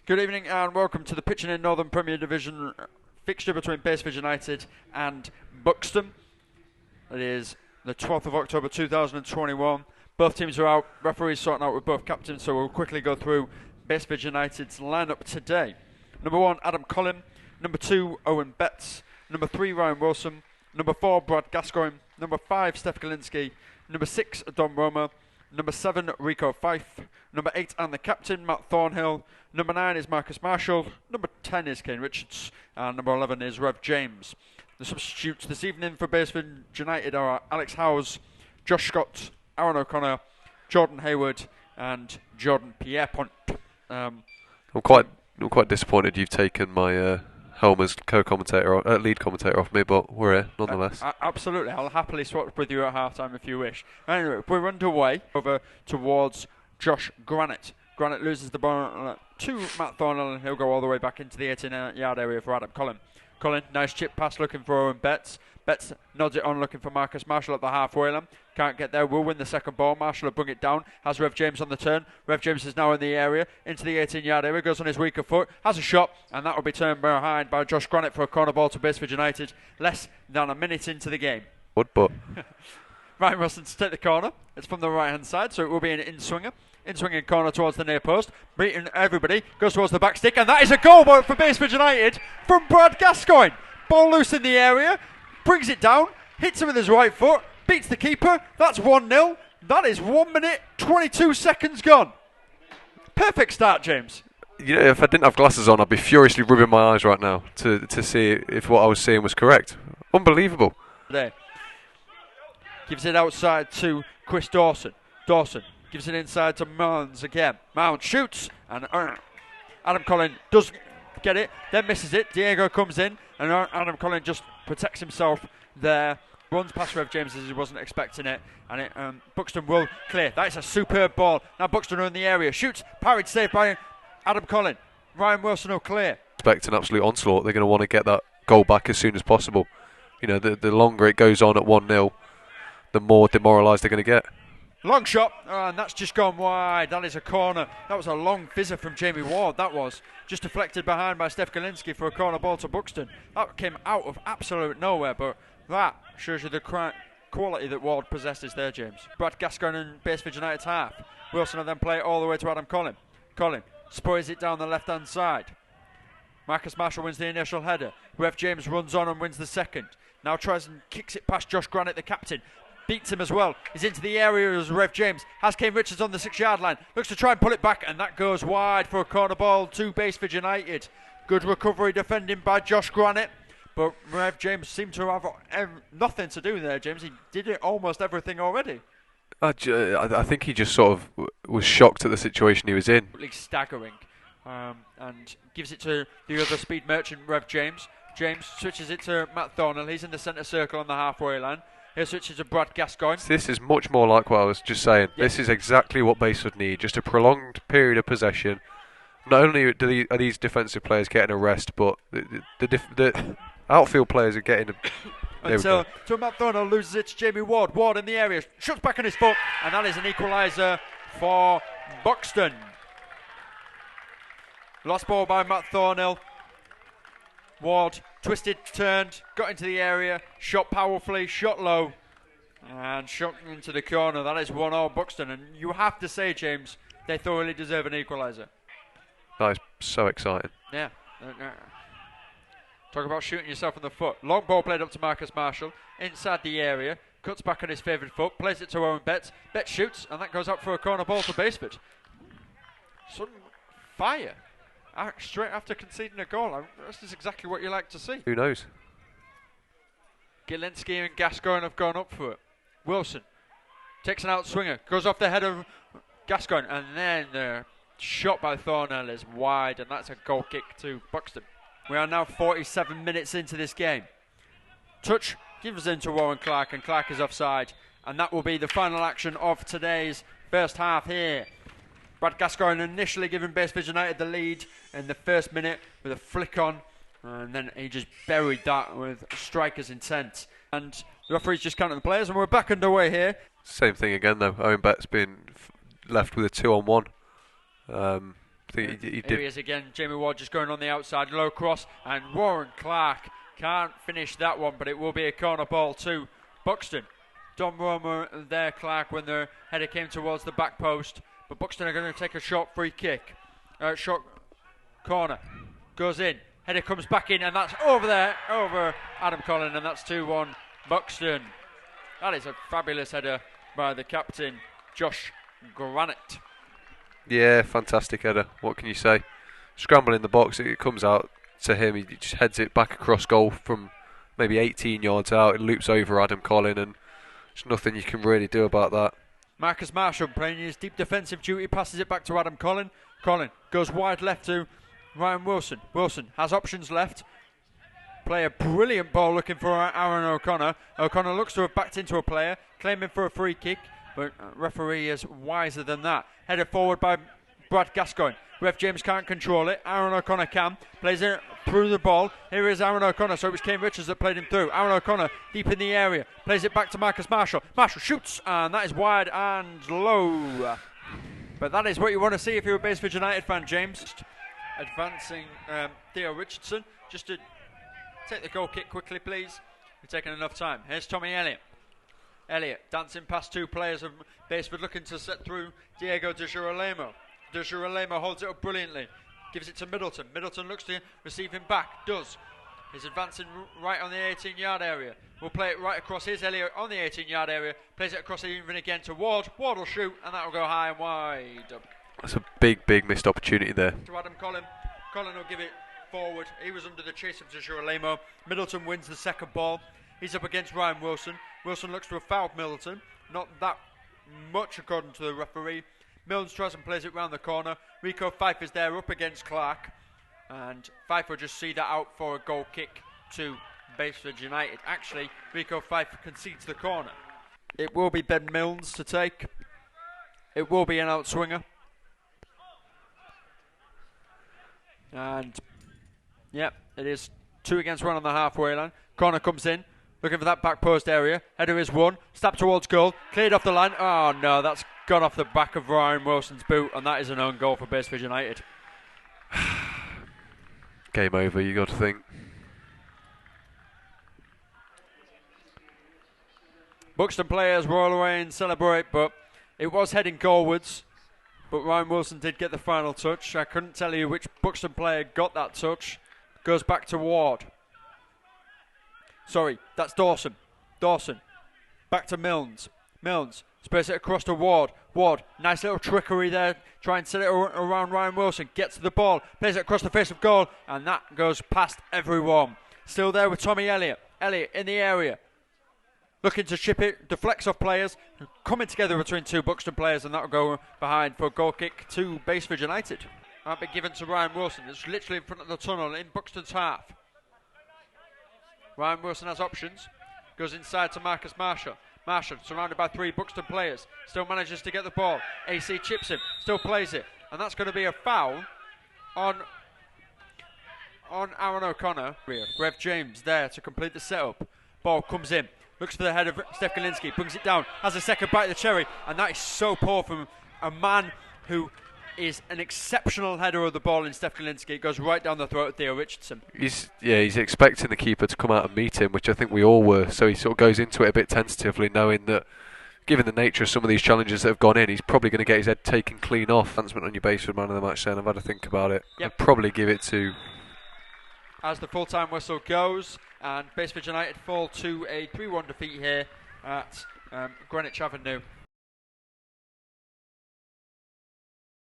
Good evening and welcome to the Pitching in Northern Premier Division fixture between Baseford United and Buxton. It is the 12th of October 2021. Both teams are out, referees sorting out with both captains, so we'll quickly go through Baseford United's lineup today. Number 1, Adam Collin. Number 2, Owen Betts. Number 3, Ryan Wilson. Number 4, Brad Gascoigne. Number 5, Steph Kalinski. Number 6, Don Roma. Number 7, Rico Fife. Number 8, and the captain, Matt Thornhill. Number 9 is Marcus Marshall. Number 10 is Kane Richards. And number 11 is Rev James. The substitutes this evening for Baseford United are Alex Howes, Josh Scott, Aaron O'Connor, Jordan Hayward, and Jordan Pierpont. I'm quite disappointed you've taken my Helmer's lead commentator off me, but we're here nonetheless. Absolutely, I'll happily swap with you at half-time if you wish. Anyway, we're underway over towards Josh Granite. Granite loses the ball to Matt Thornhill, and he'll go all the way back into the 18-yard area for Adam Collin. Collin, nice chip pass looking for Owen Betts. Betts nods it on looking for Marcus Marshall at the halfway line. Can't get there, will win the second ball. Marshall will bring it down, has Rev James on the turn. Rev James is now in the area, into the 18-yard area, goes on his weaker foot, has a shot, and that will be turned behind by Josh Granite for a corner ball to Baseford United, less than a minute into the game. But Ryan Wilson to take the corner. It's from the right-hand side, so it will be an in-swinger. In-swinging corner towards the near post. Beating everybody. Goes towards the back stick, and that is a goal for Baseford United from Brad Gascoigne. Ball loose in the area. Brings it down. Hits him with his right foot. Beats the keeper. That's 1-0. That is 1 minute, 22 seconds gone. Perfect start, James. you know, if I didn't have glasses on, I'd be furiously rubbing my eyes right now to see if what I was seeing was correct. Unbelievable. There. Gives it outside to Chris Dawson. Dawson gives it inside to Mounds again. Mounds shoots, and Adam Collin does get it, then misses it. Diego comes in, and Adam Collin just protects himself there. Runs past Rev James as he wasn't expecting it, and Buxton will clear. That is a superb ball. Now Buxton are in the area. Shoots, parried, saved by Adam Collin. Ryan Wilson will clear. Expect an absolute onslaught. They're going to want to get that goal back as soon as possible. You know, the longer it goes on at 1-0, the more demoralised they're going to get. Long shot, and that's just gone wide. That is a corner. That was a long fizzer from Jamie Ward. That was just deflected behind by Steph Kalinski for a corner ball to Buxton. That came out of absolute nowhere, but that shows you the quality that Ward possesses there, James. Brad Gascoigne and Baseford United's half. Wilson will then play it all the way to Adam Collin. Collin sprays it down the left-hand side. Marcus Marshall wins the initial header. Rev James runs on and wins the second. Now tries and kicks it past Josh Granite, the captain. Beats him as well. He's into the area as Rev James. Has Kane Richards on the 6-yard line. Looks to try and pull it back, and that goes wide for a corner ball to Baseford United. Good recovery defending by Josh Granite. But Rev James seemed to have nothing to do there, James. He did it almost everything already. I think he just sort of was shocked at the situation he was in. Staggering. And gives it to the other speed merchant, Rev James. James switches it to Matt Thornhill. He's in the centre circle on the halfway line. He switches to Brad Gascoigne. This is much more like what I was just saying. Yeah. This is exactly what Baseford need. Just a prolonged period of possession. Not only are these defensive players getting a rest, but the outfield players are getting until Matt Thornhill loses it to Jamie Ward. Ward in the area, shuts back on his foot, and that is an equaliser for Buxton. Lost ball by Matt Thornhill. Ward twisted, turned, got into the area, shot powerfully, shot low, and shot into the corner. That is 1-0 Buxton, and you have to say, James, they thoroughly deserve an equaliser. That is so exciting. Yeah. Talk about shooting yourself in the foot. Long ball played up to Marcus Marshall, inside the area, cuts back on his favourite foot, plays it to Owen Betts. Betts shoots, and that goes out for a corner ball to Baseford. Sudden fire. Straight after conceding a goal. This is exactly what you like to see. Who knows? Gilinski and Gascoigne have gone up for it. Wilson takes an out swinger, goes off the head of Gascoigne, and then the shot by Thornhill is wide, and that's a goal kick to Buxton. We are now 47 minutes into this game. Touch gives in to Warren Clark, and Clark is offside, and that will be the final action of today's first half here. Brad Gascoigne initially giving Baseford United the lead in the first minute with a flick on, and then he just buried that with striker's intent. And the referee's just counting the players, and we're back underway here. Same thing again though. Owen Betts being left with a 2-on-1. I think he Here did. he is again. Jamie Ward just going on the outside, low cross, and Warren Clark can't finish that one, but it will be a corner ball to Buxton. Don Romer there, Clark, when the header came towards the back post, but Buxton are going to take a short free kick. Short corner goes in, header comes back in, and that's over Adam Collin, and that's 2-1 Buxton. That is a fabulous header by the captain, Josh Granite. Yeah, fantastic header. What can you say? Scramble in the box, it comes out to him. He just heads it back across goal from maybe 18 yards out. It loops over Adam Collin, and there's nothing you can really do about that. Marcus Marshall playing his deep defensive duty, passes it back to Adam Collin. Collin goes wide left to Ryan Wilson. Wilson has options left. Play a brilliant ball looking for Aaron O'Connor. O'Connor looks to have backed into a player, claiming for a free kick, but referee is wiser than that. Headed forward by Brad Gascoigne. Ref James can't control it. Aaron O'Connor can. Plays it through the ball. Here is Aaron O'Connor. So it was Kane Richards that played him through. Aaron O'Connor deep in the area. Plays it back to Marcus Marshall. Marshall shoots, and that is wide and low. But that is what you want to see if you're a Baseford United fan, James. Advancing Theo Richardson. Just to take the goal kick quickly, please. We're taking enough time. Here's Tommy Elliott. Elliott dancing past two players of Baseford, looking to set through Diego De Girolamo. De Girolamo holds it up brilliantly. Gives it to Middleton. Middleton looks to receive him back. Does. He's advancing right on the 18-yard area. We'll play it right across. Here's Elliott on the 18-yard area. Plays it across even again to Ward. Ward will shoot, and that will go high and wide. That's a big missed opportunity there. To Adam Collin. Collin will give it forward. He was under the chase of De Girolamo. Middleton wins the second ball. He's up against Ryan Wilson. Wilson looks to have fouled Middleton. Not that much according to the referee. Milnes tries and plays it round the corner. Rico Fife is there up against Clark. And Fife will just see that out for a goal kick to Baseford United. Actually, Rico Fife concedes the corner. It will be Ben Milnes to take. It will be an outswinger. And, yep, it is 2 against 1 on the halfway line. Corner comes in. Looking for that back post area. Header is won. Step towards goal. Cleared off the line. Oh no, that's gone off the back of Ryan Wilson's boot, and that is an own goal for Baseford United. Game over, you got to think. Buxton players roll away and celebrate, but it was heading goalwards. But Ryan Wilson did get the final touch. I couldn't tell you which Buxton player got that touch. Goes back to Ward. Sorry, that's Dawson. Dawson. Back to Milnes. Milnes. Space it across to Ward. Ward. Nice little trickery there. Try and set it around Ryan Wilson. Gets to the ball. Plays it across the face of goal. And that goes past everyone. Still there with Tommy Elliott. Elliott in the area. Looking to chip it. Deflects off players. Coming together between two Buxton players. And that will go behind for a goal kick to Baseford United. That'll be given to Ryan Wilson. It's literally in front of the tunnel in Buxton's half. Ryan Wilson has options. Goes inside to Marcus Marshall. Marshall surrounded by 3 Buxton players. Still manages to get the ball. AC chips him. Still plays it. And that's going to be a foul on Aaron O'Connor. Rev James there to complete the setup. Ball comes in. Looks for the head of Steph Kalinski. Brings it down. Has a second bite of the cherry. And that is so poor from a man who is an exceptional header of the ball in Steph Kalinski. It goes right down the throat of Theo Richardson. He's expecting the keeper to come out and meet him, which I think we all were. So he sort of goes into it a bit tentatively, knowing that given the nature of some of these challenges that have gone in, he's probably going to get his head taken clean off. Advancement on your Baseford man of the match then. I've had to think about it. Yep. I'd probably give it to... As the full-time whistle goes, and Baseford United fall to a 3-1 defeat here at Greenwich Avenue.